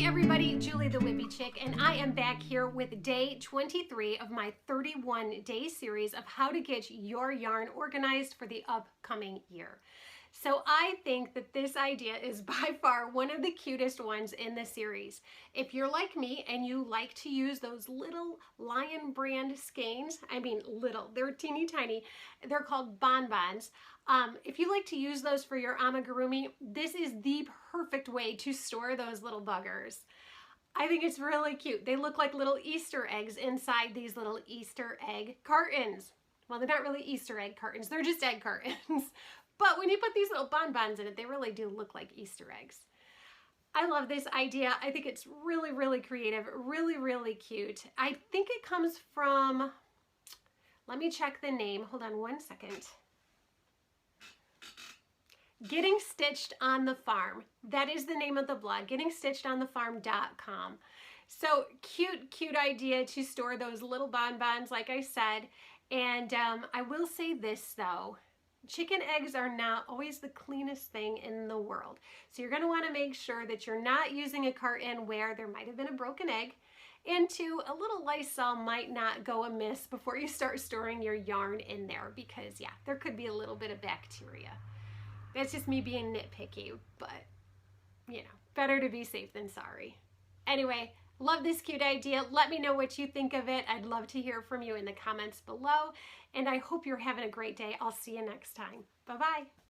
everybody, Julie the Whippy Chick, and I am back here with day 23 of my 31-day series of how to get your yarn organized for the upcoming year. So I think that this idea is by far one of the cutest ones in the series. If you're like me and you like to use those little Lion brand skeins, I mean little, they're teeny tiny, they're called bonbons. If you like to use those for your amigurumi, this is the perfect way to store those little buggers. I think it's really cute. They look like little Easter eggs inside these little Easter egg cartons. Well, they're not really Easter egg cartons, they're just egg cartons. But when you put these little bonbons in it, they really do look like Easter eggs. I love this idea. I think it's really, really creative, really, really cute. I think it comes from, let me check the name. Hold on one second. Getting Stitched on the Farm. That is the name of the blog, gettingstitchedonthefarm.com. So cute, cute idea to store those little bonbons, like I said. And I will say this though, chicken eggs are not always the cleanest thing in the world. So you're gonna wanna make sure that you're not using a carton where there might have been a broken egg, and two, a little Lysol might not go amiss before you start storing your yarn in there because yeah, there could be a little bit of bacteria. That's just me being nitpicky, but you know, better to be safe than sorry. Anyway, love this cute idea. Let me know what you think of it. I'd love to hear from you in the comments below. And I hope you're having a great day. I'll see you next time. Bye-bye.